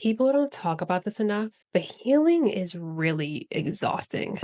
People don't talk about this enough, but healing is really exhausting.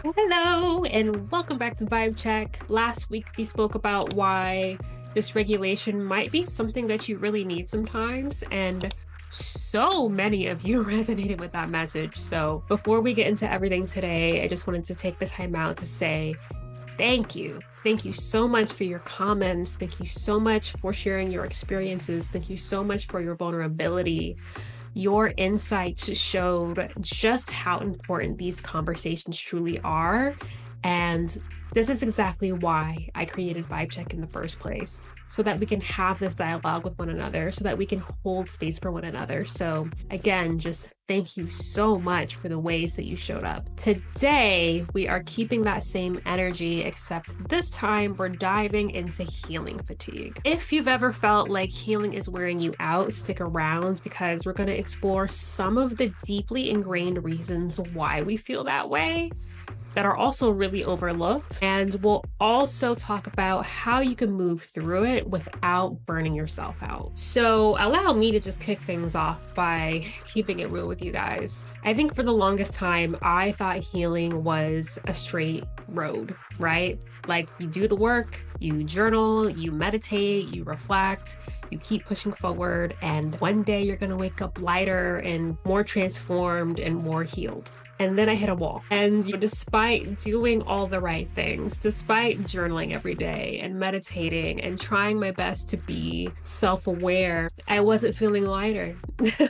Hello, and welcome back to Vibe Check. Last week, we spoke about why dysregulation might be something that you really need sometimes, and so many of you resonated with that message. So, before we get into everything today, I just wanted to take the time out to say thank you. Thank you so much for your comments. Thank you so much for sharing your experiences. Thank you so much for your vulnerability. Your insights showed just how important these conversations truly are. And this is exactly why I created Vibe Check in the first place, so that we can have this dialogue with one another, so that we can hold space for one another. So again, just thank you so much for the ways that you showed up. Today, we are keeping that same energy, except this time we're diving into healing fatigue. If you've ever felt like healing is wearing you out, stick around because we're going to explore some of the deeply ingrained reasons why we feel that way that are also really overlooked. And we'll also talk about how you can move through it without burning yourself out. So allow me to just kick things off by keeping it real with you guys. I think for the longest time, I thought healing was a straight road, right? Like you do the work, you journal, you meditate, you reflect, you keep pushing forward, and one day you're gonna wake up lighter and more transformed and more healed. And then I hit a wall. And despite doing all the right things, despite journaling every day and meditating and trying my best to be self-aware, I wasn't feeling lighter.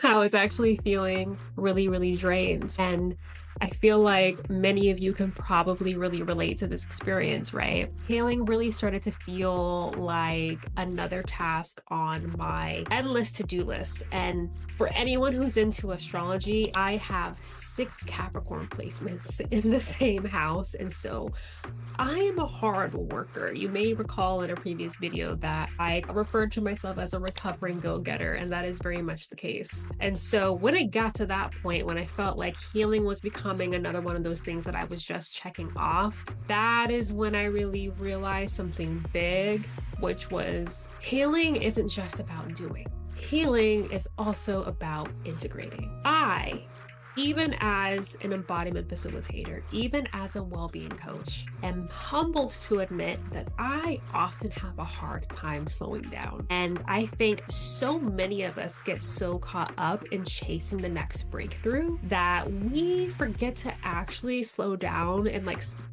I was actually feeling really, really drained. And I feel like many of you can probably really relate to this experience, right? Healing really started to feel like another task on my endless to-do list. And for anyone who's into astrology, I have 6 Capricorn placements in the same house. And so I am a hard worker. You may recall in a previous video that I referred to myself as a recovering go-getter, and that is very much the case. And so when I got to that point, when I felt like healing was becoming another one of those things that I was just checking off, that is when I really realized something big, which was healing isn't just about doing. Healing is also about integrating. Even as an embodiment facilitator, even as a well-being coach, am humbled to admit that I often have a hard time slowing down. And I think so many of us get so caught up in chasing the next breakthrough that we forget to actually slow down and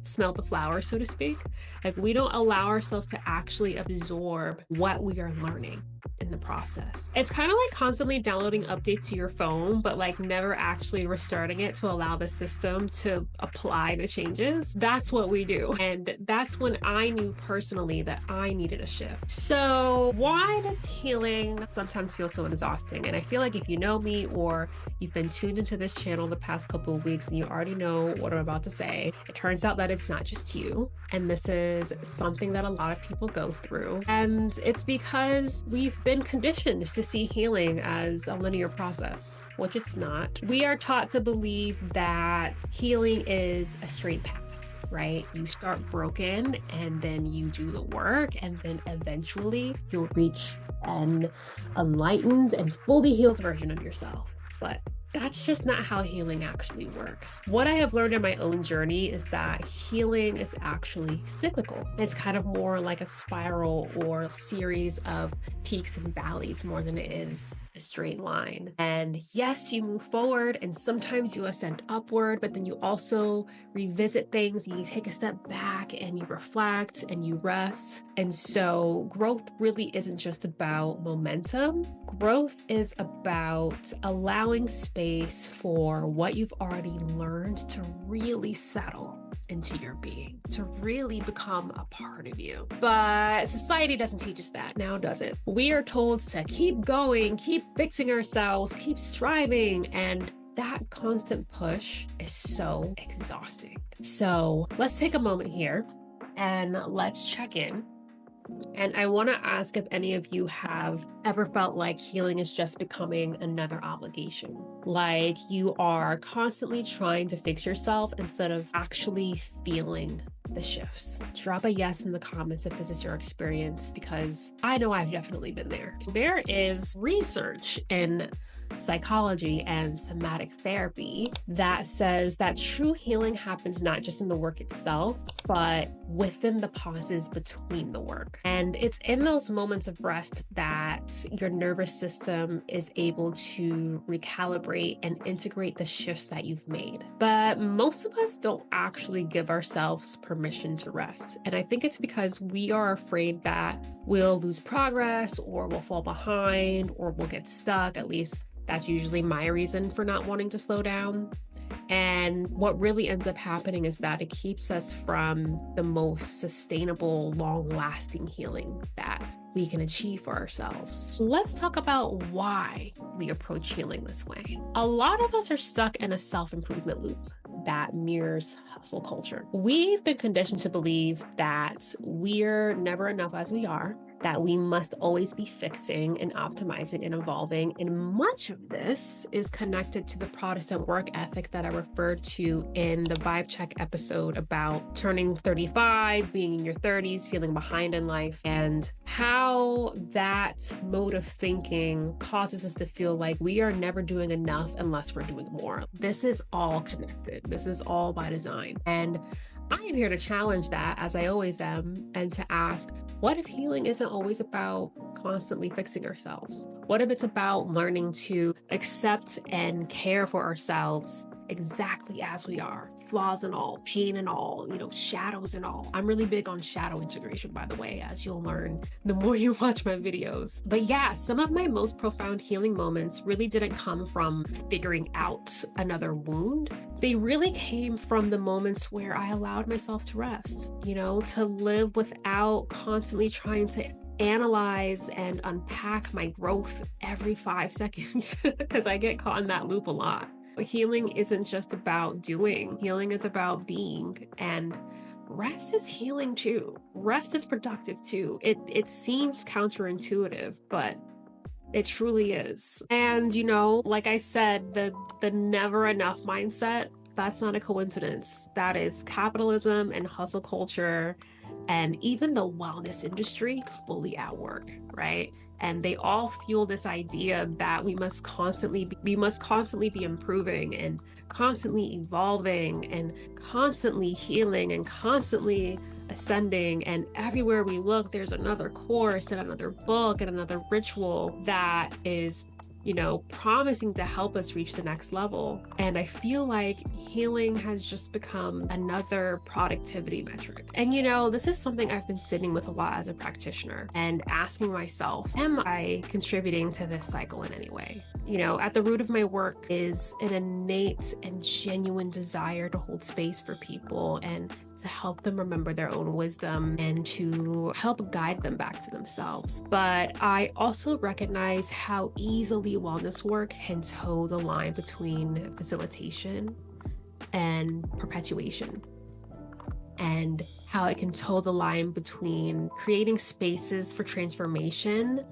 smell the flowers, so to speak. Like we don't allow ourselves to actually absorb what we are learning in the process. It's kind of like constantly downloading updates to your phone, but never actually restarting it to allow the system to apply the changes. That's what we do. And that's when I knew personally that I needed a shift. So why does healing sometimes feel so exhausting? And I feel like if you know me or you've been tuned into this channel the past couple of weeks and you already know what I'm about to say, it turns out that it's not just you. And this is something that a lot of people go through. And it's because we've been conditioned to see healing as a linear process, which it's not. We are taught to believe that healing is a straight path, right? You start broken and then you do the work, and then eventually you'll reach an enlightened and fully healed version of yourself. But that's just not how healing actually works. What I have learned in my own journey is that healing is actually cyclical. It's kind of more like a spiral or a series of peaks and valleys more than it is a straight line. And yes, you move forward and sometimes you ascend upward, but then you also revisit things and you take a step back and you reflect and you rest. And so growth really isn't just about momentum. Growth is about allowing space for what you've already learned to really settle into your being, to really become a part of you. But society doesn't teach us that now, does it? We are told to keep going, keep fixing ourselves, keep striving, and that constant push is so exhausting. So let's take a moment here and let's check in. And I want to ask if any of you have ever felt like healing is just becoming another obligation. Like you are constantly trying to fix yourself instead of actually feeling the shifts. Drop a yes in the comments if this is your experience, because I know I've definitely been there. There is research in psychology and somatic therapy that says that true healing happens not just in the work itself, but within the pauses between the work. And it's in those moments of rest that your nervous system is able to recalibrate and integrate the shifts that you've made. But most of us don't actually give ourselves permission to rest. And I think it's because we are afraid that we'll lose progress, or we'll fall behind, or we'll get stuck. At least that's usually my reason for not wanting to slow down. And what really ends up happening is that it keeps us from the most sustainable, long-lasting healing that we can achieve for ourselves. So let's talk about why we approach healing this way. A lot of us are stuck in a self-improvement loop that mirrors hustle culture. We've been conditioned to believe that we're never enough as we are, that we must always be fixing and optimizing and evolving. And much of this is connected to the Protestant work ethic that I referred to in the Vibe Check episode about turning 35, being in your 30s, feeling behind in life, and how that mode of thinking causes us to feel like we are never doing enough unless we're doing more. This is all connected. This is all by design. And I am here to challenge that, as I always am, and to ask, what if healing isn't always about constantly fixing ourselves? What if it's about learning to accept and care for ourselves exactly as we are? Flaws and all, pain and all, shadows and all. I'm really big on shadow integration, by the way, as you'll learn the more you watch my videos. But yeah, some of my most profound healing moments really didn't come from figuring out another wound. They really came from the moments where I allowed myself to rest, to live without constantly trying to analyze and unpack my growth every 5 seconds, because I get caught in that loop a lot. Healing isn't just about doing. Healing is about being. And rest is healing too. Rest is productive too. It seems counterintuitive, but it truly is. And like I said, the never enough mindset, that's not a coincidence. That is capitalism and hustle culture and even the wellness industry fully at work, right? And they all fuel this idea that we must constantly be improving and constantly evolving and constantly healing and constantly ascending. And everywhere we look, there's another course and another book and another ritual that is promising to help us reach the next level. And I feel like healing has just become another productivity metric. And this is something I've been sitting with a lot as a practitioner and asking myself, am I contributing to this cycle in any way? At the root of my work is an innate and genuine desire to hold space for people and to help them remember their own wisdom and to help guide them back to themselves. But I also recognize how easily wellness work can toe the line between facilitation and perpetuation, and how it can toe the line between creating spaces for transformation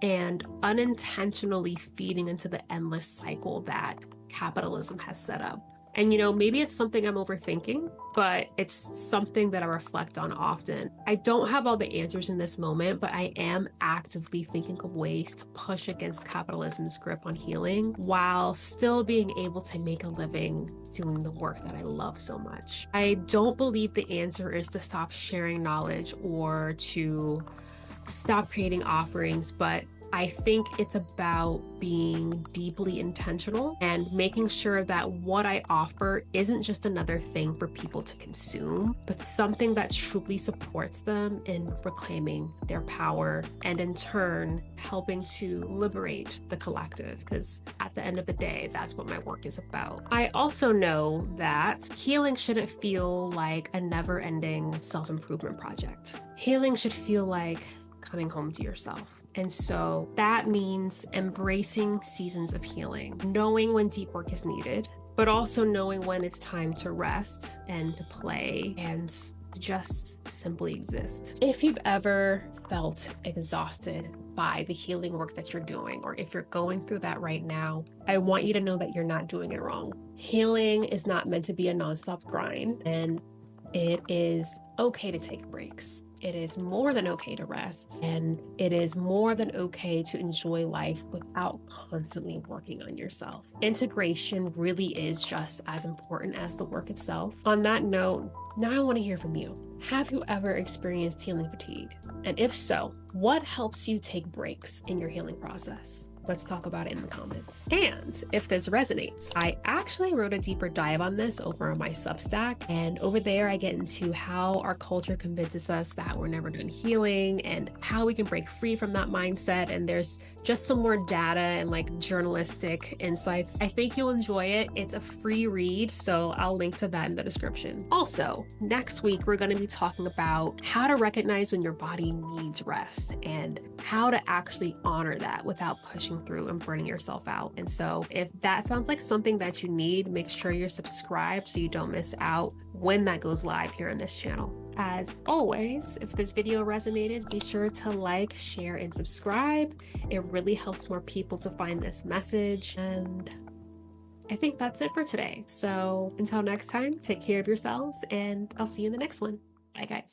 and unintentionally feeding into the endless cycle that capitalism has set up. And maybe it's something I'm overthinking, but it's something that I reflect on often. I don't have all the answers in this moment, but I am actively thinking of ways to push against capitalism's grip on healing while still being able to make a living doing the work that I love so much. I don't believe the answer is to stop sharing knowledge or to stop creating offerings, but I think it's about being deeply intentional and making sure that what I offer isn't just another thing for people to consume, but something that truly supports them in reclaiming their power and in turn helping to liberate the collective, because at the end of the day, that's what my work is about. I also know that healing shouldn't feel like a never-ending self-improvement project. Healing should feel like coming home to yourself. And so that means embracing seasons of healing, knowing when deep work is needed, but also knowing when it's time to rest and to play and just simply exist. If you've ever felt exhausted by the healing work that you're doing, or if you're going through that right now, I want you to know that you're not doing it wrong. Healing is not meant to be a nonstop grind, and It is okay to take breaks. It is more than okay to rest, and it is more than okay to enjoy life without constantly working on yourself. Integration really is just as important as the work itself. On that note, now I want to hear from you. Have you ever experienced healing fatigue? And if so, what helps you take breaks in your healing process? Let's talk about it in the comments. And if this resonates, I actually wrote a deeper dive on this over on my Substack. And over there, I get into how our culture convinces us that we're never done healing and how we can break free from that mindset. And there's just some more data and like journalistic insights. I think you'll enjoy it. It's a free read, so I'll link to that in the description. Also, next week, we're going to be talking about how to recognize when your body needs rest and how to actually honor that without pushing through and burning yourself out. And so if that sounds like something that you need, make sure you're subscribed so you don't miss out when that goes live here on this channel. As always, if this video resonated, be sure to like, share, and subscribe. It really helps more people to find this message. And I think that's it for today. So until next time, take care of yourselves, and I'll see you in the next one. Bye, guys.